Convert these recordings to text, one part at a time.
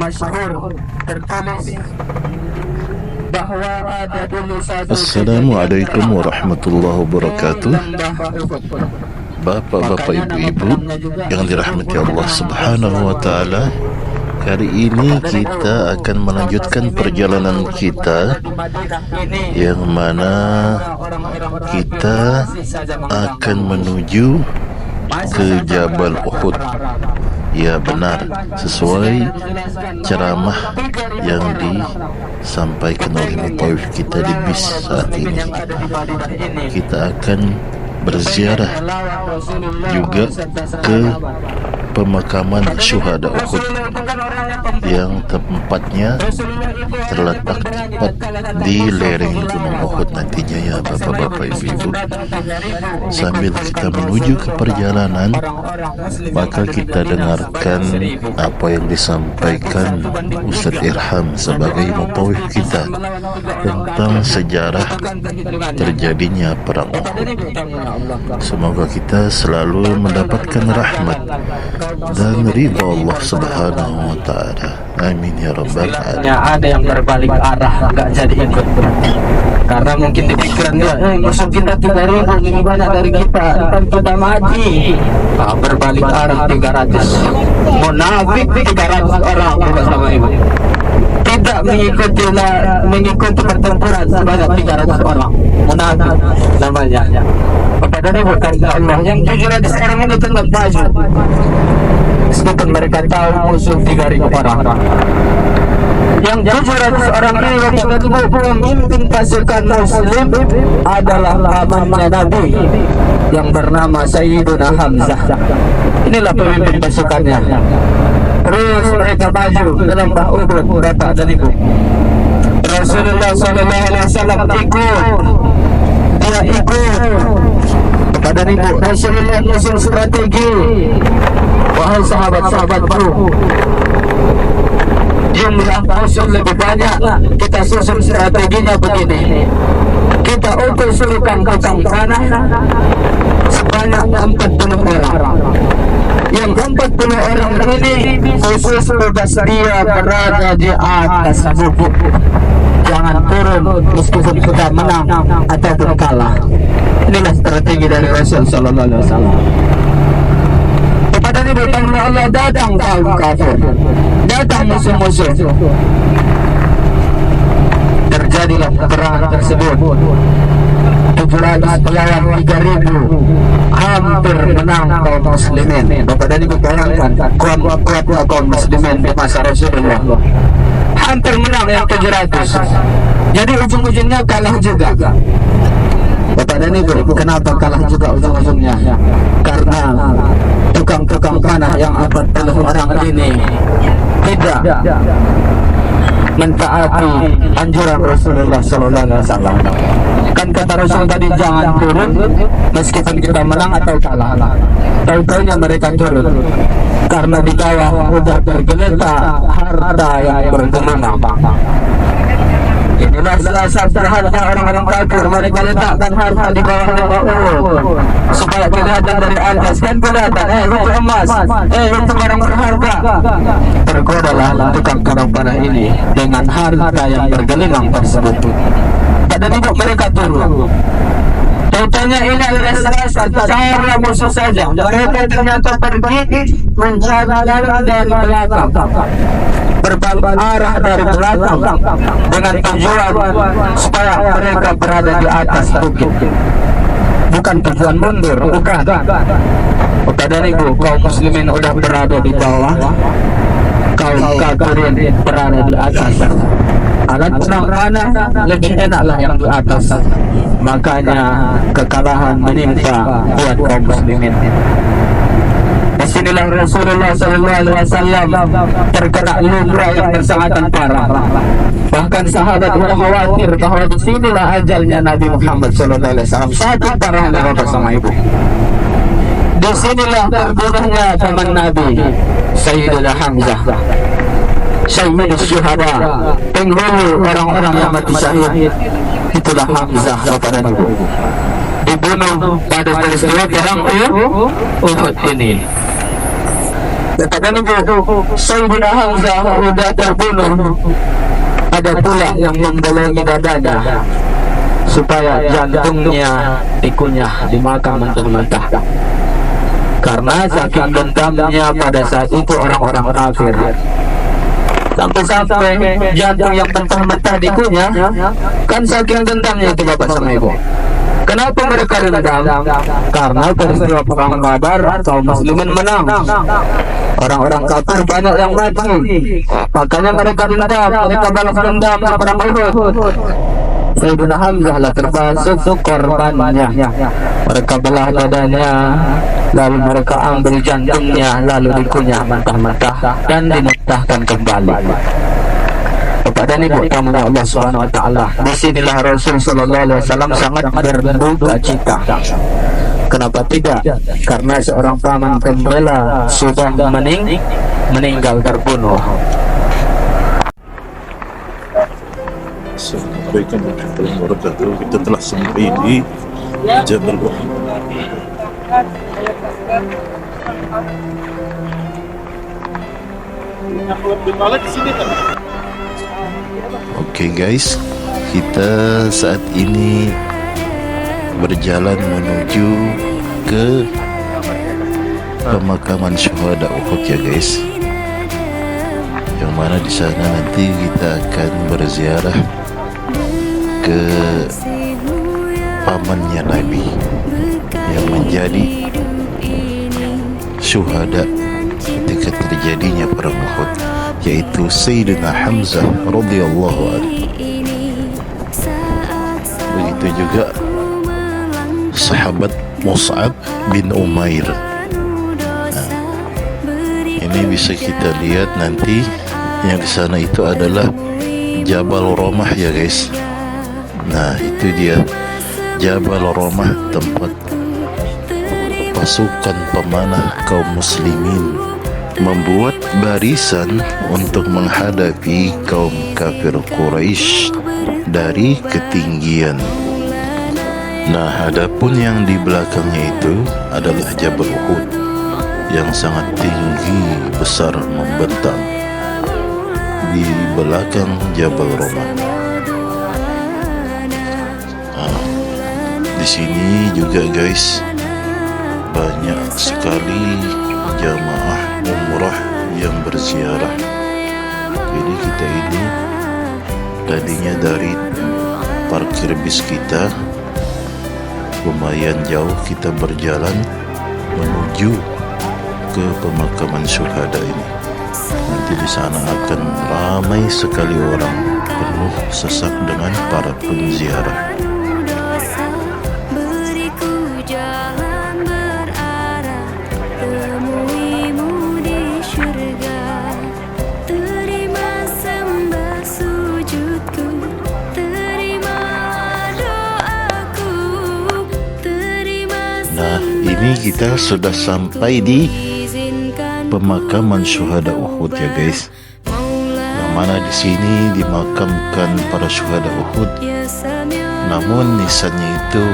Masyhur tertulis bahwa ada dulu satu. Assalamualaikum warahmatullahi wabarakatuh. Bapak-bapak, ibu-ibu yang dirahmati Allah Subhanahu wa taala, kali ini kita akan melanjutkan perjalanan kita, yang mana kita akan menuju ke Jabal Uhud. Ya, benar, sesuai ceramah yang disampaikan oleh mutawif kita di bis saat ini. Kita akan berziarah juga ke pemakaman syuhada Uhud, yang tempatnya terletak tepat di lereng Gunung Uhud nantinya, ya bapak-bapak, ibu-ibu. Sambil kita menuju ke perjalanan, maka kita dengarkan apa yang disampaikan Ustaz Irham sebagai mutawif kita tentang sejarah terjadinya perang Uhud. Semoga kita selalu mendapatkan rahmat dan ridha Allah Subhanahu wa taala. Amin ya rabbal alamin. Ada yang berbalik arah, enggak jadi ikut. Karena mungkin di pikiran dia, musuh kita 3.000 lebih banyak dari kita, dan kita mati. Berbalik arah 300. Munafik 300 orang juga sama ibu. Tidak mengikuti pertempuran sebanyak 300 orang. Munafik namanya. Padahal ini bukan Allah. Yang jujur ada sekarang ini tetap maju, meskipun mereka tahu musuh 3.000 orang. Yang jujur ada seorang ini yang memimpin pasukan Muslim adalah pamannya Nabi yang bernama Sayyiduna Hamzah. Inilah pemimpin pasukannya. Terus mereka maju dalam Uhud, bapak dan ibu. Rasulullah SAW ikut. Dia ikut. Kepada ibu, Rasulullah musuh strategi. Wahai sahabat-sahabatku, jumlah musuh lebih banyak, kita susun strateginya begini. Kita utus tukang panah sebanyak 40 orang. Yang 40 orang ini khusus tugas dia berada di atas bukit. Jangan turun meskipun sudah menang ataupun kalah. Inilah strategi dari Rasul sallallahu alaihi wasallam. Kepada Nabi Allah datang kaum kafir, datang musuh-musuh. Terjadilah perang tersebut. 700 melawan 3.000, hampir menang kaum muslimin. Bapak dan ibu bayangkan kuat kaum muslimin di masa Rasulullah. Hampir menang yang 700. Jadi ujung-ujungnya kalah juga. Bapak dan ibu, kenapa kalah juga ujung-ujungnya? Karena tukang panah yang 40 orang ini tidak mentaati anjuran Rasulullah SAW. Kan kata Rasul tadi, jangan turun meskipun kita menang atau kalah. Tahu-tahunya mereka turun, karena di bawah sudah tergeletak harta yang bergelimang. Inilah salah satu harta orang-orang kafir. Mereka letakkan harta di bawah Uhud supaya kelihatan dari atas, kan kelihatan, itu emas, itu barang berharga. Tergodalah tukang panah ini dengan harta yang bergelimang tersebut. Pada hidup mereka turun. Contohnya ini adalah salah satu cara musuh saja. Mereka ternyata pergi menjaga dari belakang, berbalik arah dari belakang dengan tujuan supaya mereka berada di atas bukit. Bukan tujuan mundur, bukan. Kepada ibu, kaum muslimin sudah berada di bawah, kaum kafirin berada di atas. Alat perang panah lebih enaklah yang di atas. Makanya kekalahan menimpa buat kaum muslimin. Disinilah Rasulullah SAW terkena luka yang bersangatan parah. Bahkan sahabat khawatir bahwa disinilah ajalnya Nabi Muhammad SAW. Satu parahnya bapak sama ibu. Disinilah terbunuhnya paman Nabi Sayyidina Hamzah, Sayyidus Syuhada, penghulu orang-orang yang mati syahid. Itulah Hamzah kepada Nabi, dibunuh pada peristiwa perang Uhud ini. Kepada Nabi Sayyidina Hamzah sudah terbunuh, ada pula yang membolongi dadanya supaya jantungnya dikunyah, dimakan mentah-mentah. Karena saking dendamnya pada saat itu orang-orang kafir, sampai jantung yang mentah-mentah dikunyah, kan saking dendamnya itu Bapak sama Ibu. Kenapa mereka dendam? Karena peristiwa perang Badar kaum muslimin menang, orang-orang kafir banyak yang mati, makanya mereka dendam, mereka balas dendam kepada Uhud. Sayyidina Hamzah lah termasuk korbannya. Mereka belah dadanya, lalu mereka ambil jantungnya, lalu dikunyah mentah-mentah dan dimuntahkan kembali. Kepada ibu tamunya Allah Subhanahu wa taala. Disinilah Rasul sallallahu alaihi wasallam sangat berduka cita. Kenapa tidak? Karena seorang paman pembela sudah meninggal terbunuh. Assalamualaikum warahmatullahi wabarakatuh. Kita telah sampai di Jabal Uhud. Oke guys, kita saat ini berjalan menuju ke pemakaman syuhada Uhud ya guys. Yang mana di sana nanti kita akan berziarah ke pamannya Nabi yang menjadi syuhada ketika terjadinya perang Uhud, yaitu Sayyidina Hamzah radhiyallahu anhu. Begitu juga sahabat Mus'ab bin Umair. Nah, ini bisa kita lihat nanti yang di sana itu adalah Jabal Romah ya guys. Nah, itu dia Jabal Romah, tempat pasukan pemanah kaum muslimin membuat barisan untuk menghadapi kaum kafir Quraisy dari ketinggian. Nah, adapun yang di belakangnya itu adalah Jabal Uhud yang sangat tinggi, besar, membentang di belakang Jabal Romah. Di sini juga guys banyak sekali jamaah umrah yang berziarah. Jadi kita ini tadinya dari parkir bis kita lumayan jauh, kita berjalan menuju ke pemakaman syuhada ini. Nanti di sana akan ramai sekali orang, penuh sesak dengan para penziarah. Ini kita sudah sampai di pemakaman syuhada Uhud ya guys. Yang mana di sini dimakamkan para syuhada Uhud. Namun nisannya itu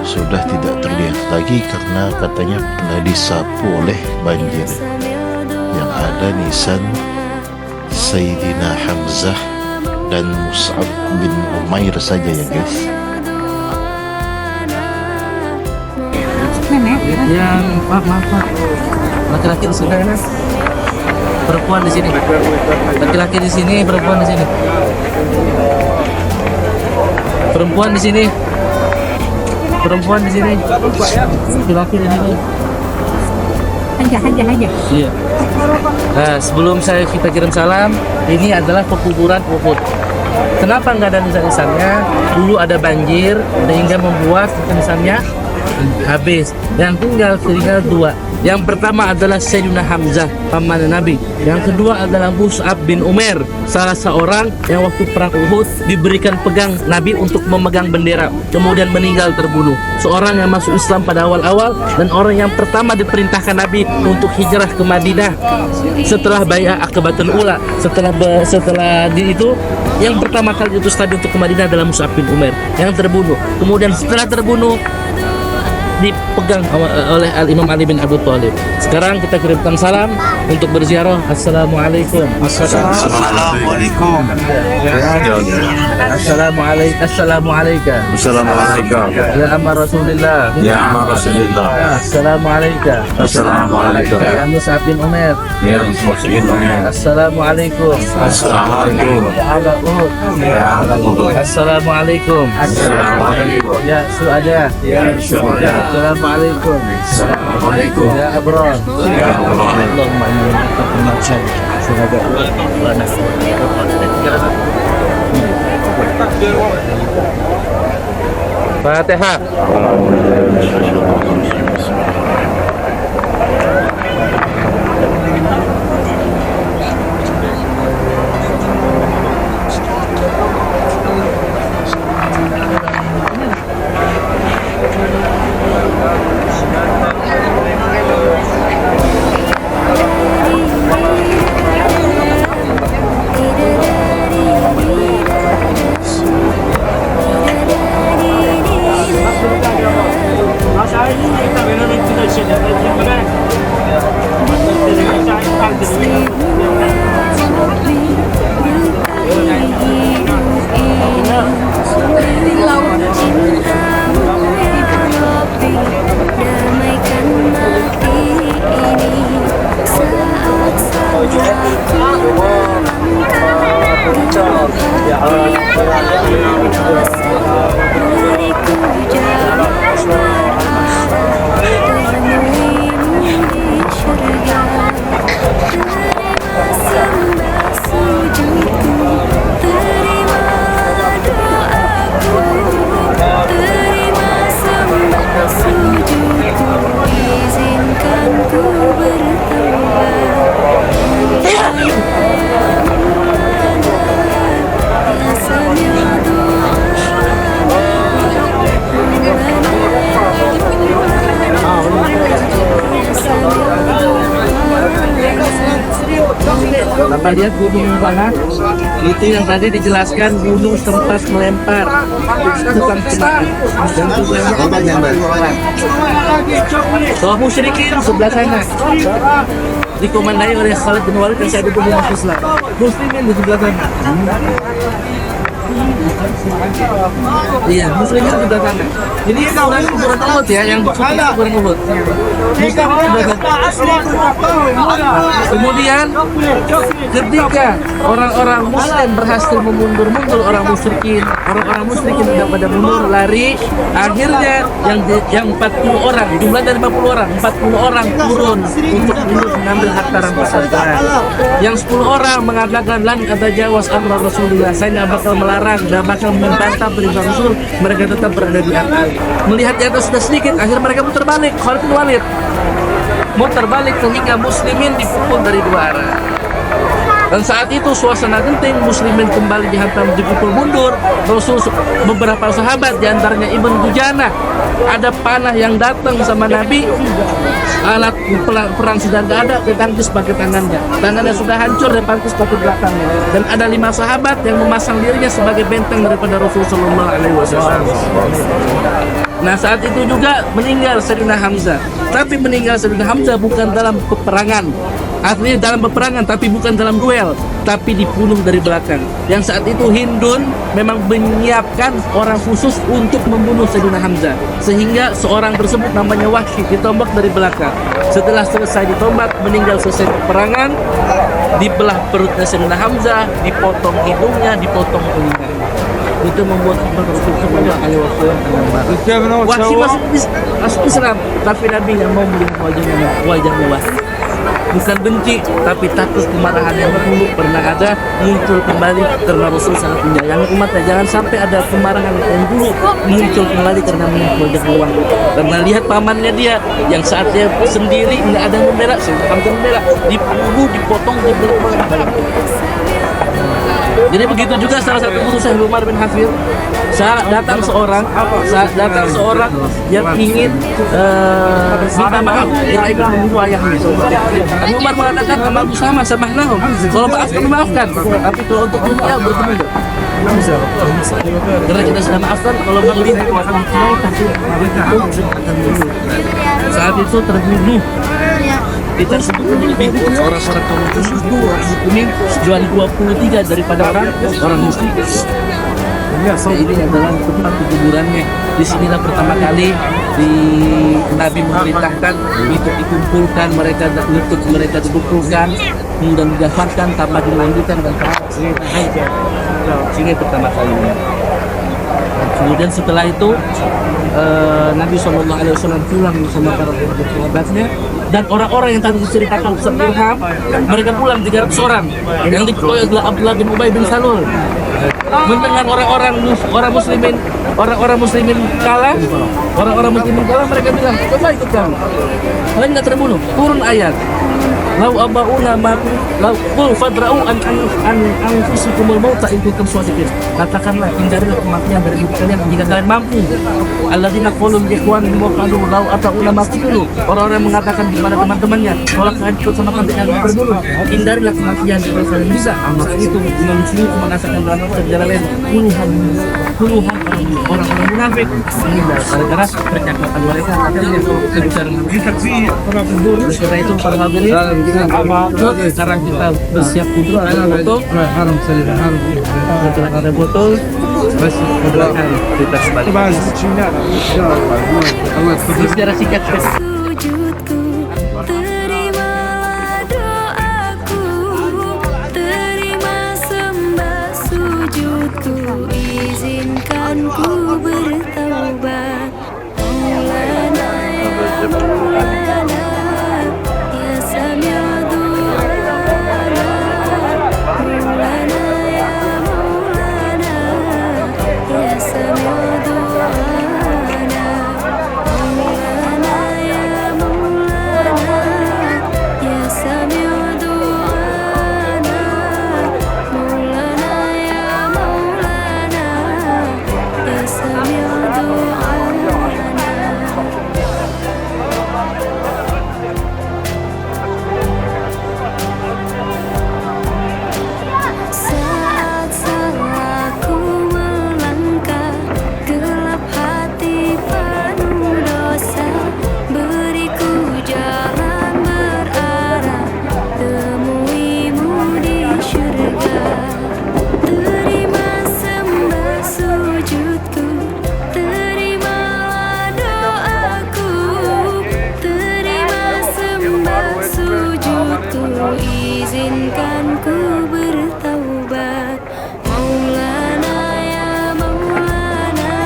sudah tidak terlihat lagi karena katanya pernah disapu oleh banjir. Yang ada nisan Sayyidina Hamzah dan Mus'ab bin Umair saja ya guys. Yang maaf laki-laki di sana, perempuan di sini, laki-laki di sini, perempuan di sini, perempuan di sini, perempuan di sini, laki-laki di sini. Aja. Iya. Nah, sebelum kita kirim salam, ini adalah pekuburan Uhud. Kenapa nggak ada nisan-nisannya? Dulu ada banjir sehingga membuat nisannya habis. Yang tinggal dua. Yang pertama adalah Sayyidina Hamzah, paman Nabi. Yang kedua adalah Mus'ab bin Umair, salah seorang yang waktu perang Uhud diberikan pegang Nabi untuk memegang bendera, kemudian meninggal terbunuh. Seorang yang masuk Islam pada awal-awal dan orang yang pertama diperintahkan Nabi untuk hijrah ke Madinah setelah Bai'ah Aqabatul Ula. Setelah itu yang pertama kali diutus Nabi untuk ke Madinah adalah Mus'ab bin Umair yang terbunuh. Kemudian setelah terbunuh dipegang oleh Al-Imam Ali bin Abi Thalib. Sekarang kita kirimkan salam untuk berziarah. Assalamualaikum. Assalamualaikum. Assalamualaikum. Assalamualaikum. Ya Amma Rasulillah. Ya Amma Rasulillah. Assalamualaikum. Assalamualaikum. Ya Mus'ab bin Umair. Ya Rasulillah. Assalamualaikum. Assalamualaikum. Ya Ahla Uhud. Ya Allah. Assalamualaikum. Assalamualaikum. Ya Su'ada. Ya Syuhada. Assalamualaikum. Assalamualaikum. Ya Abrar. Ya Allah. Allahumma inna nasta'inaka syuhada wa nasta'inaka. Fatihah. Bapak lihat gunung mana? Itu yang tadi dijelaskan gunung tempat melempar tukang semak. Dan Soal musyrikin sebelah sana dikomandai oleh Khalid bin Walid yang saya dukung di Islam. Muslimin di sebelah sana. Iya, muslimin di sebelah sana. Ini kuburan Uhud ya, yang sudah kuburan Uhud. Muslimin di sebelah sana. Kemudian ketika orang-orang muslim berhasil memundur orang musyrikin tidak pada mundur, lari, akhirnya yang 40 orang, jumlah dari 50 orang, 40 orang turun untuk mengambil harta rampasan perang. Yang 10 orang mengatakan lan atajawaz amra Rasulullah, saya tidak bakal melarang, tidak bakal membantah perintah Rasul, mereka tetap berada di atas. Melihat di atas sudah sedikit, akhirnya mereka muter balik. Khalid bin Walid muter balik sehingga muslimin dipukul dari dua arah. Dan saat itu suasana genting, muslimin kembali dihantam, dipukul mundur. Rasul beberapa sahabat diantaranya Ibn Dujana, ada panah yang datang sama Nabi, alat perang sudah tidak ada, ditangkis pakai tangannya sudah hancur, ditangkis pakai belakangnya. Dan ada 5 sahabat yang memasang dirinya sebagai benteng daripada Rasul Sallallahu Alaihi Wasallam. Nah saat itu juga meninggal Sayyidina Hamzah. Tapi meninggal Sayyidina Hamzah bukan dalam peperangan, artinya dalam peperangan tapi bukan dalam duel, tapi dibunuh dari belakang. Yang saat itu Hindun memang menyiapkan orang khusus untuk membunuh Sayyidina Hamzah, sehingga seorang tersebut namanya Wahsy ditombak dari belakang. Setelah selesai ditombak, meninggal selesai peperangan, dibelah perutnya Sayyidina Hamzah, dipotong hidungnya, dipotong telinganya. Itu membuat Rasul Sallallahu Alaihi Wasallam Wahsy masuk Islam, tapi Nabi yang mau melihat wajahnya Wahsy. bukan benci, tapi takut kemarahan yang dulu pernah ada muncul kembali karena Rasul sangat menyayangi umatnya. Jangan sampai ada kemarahan yang dulu muncul kembali karena menjadi uang. Karena lihat pamannya dia yang saat dia sendiri nggak ada yang membela, hampir membela, dibunuh, dipotong, dibelak-balik. Jadi begitu juga salah satu musuh Syekh Umar bin Hafir. Saat datang seorang yang ingin minta maaf, yang ingin membunuh ayahnya. Abu Umar mengatakan, "Amal sama nahum." Kalau maaf kami maafkan, tapi kalau untuk dunia bertemu. Karena kita sudah maafkan, kalau melihat saat itu terbunuh. Kita sebut lebih orang-orang kaum khusus itu orang muslimin jual 23 daripada orang muslim. Ini adalah tempat kuburannya. Di sinilah pertama kali Nabi memerintahkan untuk dikumpulkan mereka, untuk mereka dikumpulkan dan digafarkan tanpa dimandikan dan sini pertama kali. Kemudian setelah itu Nabi SAW pulang bersama para sahabatnya, dan orang-orang yang tadi diceritakan Ustaz Ilham, mereka pulang 300 orang yang diketuai adalah Abdullah bin Ubay bin Salul. Mendengar orang muslimin kalah, mereka bilang, coba ikut kami, kalian nggak terbunuh. Turun ayat, lau abauna matu, lau qul fadra'u an anfusikumul mauta in kuntum shadiqin. Katakanlah, hindarilah kematian dari diri kalian jika kalian mampu. Alladzina qalu li ikhwanihim wa qalu lau atauna maqtulu. Orang-orang mengatakan kepada teman-temannya, kalau kalian ikut sama kami dengan terbunuh, hindarilah kematian kalau kalian bisa. Saat itu manusia mengatakan dalam perjalanan puluhan orang-orang munafik meninggal gara-gara percakapan mereka. Karena itu para hadirin, sekarang kita bersiap untuk foto. Setelah ada foto, kita kembali. Secara singkat. Sujudku, terimalah doaku, terima sembah sujudku, izinkan ku bertaubat. Maulana ya Maulana, ya Sami'u du'ana. Maulana ya Maulana, ya Sami'u du'ana. Maulana ya Maulana, ya Sami'u du'ana. Maulana ya Maulana, ya Sami'u du'ana. Saat salahku melangkah, gelap hati penuh dosa, beriku jalan berarah, temuimu di syurga. Terima sembah sujudku, terimalah doaku, terima sembah sujudku, izinkan ku bertaubat. Maulana ya Maulana,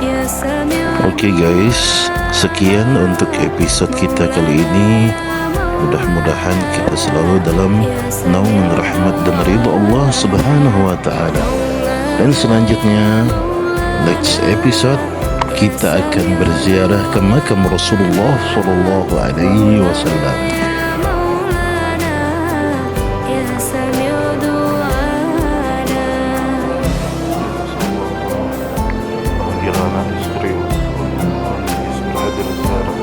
ya Sami'u. Oke guys, sekian untuk episode kita kali ini. Mudah-mudahan kita selalu dalam naungan rahmat dan ridha Allah Subhanahu wa taala. Dan selanjutnya next episode kita akan berziarah ke makam Rasulullah sallallahu alaihi wasallam. Maulana, ya Sami'u du'ana. Panggilan istri Rasulullah, istri hadir ziarah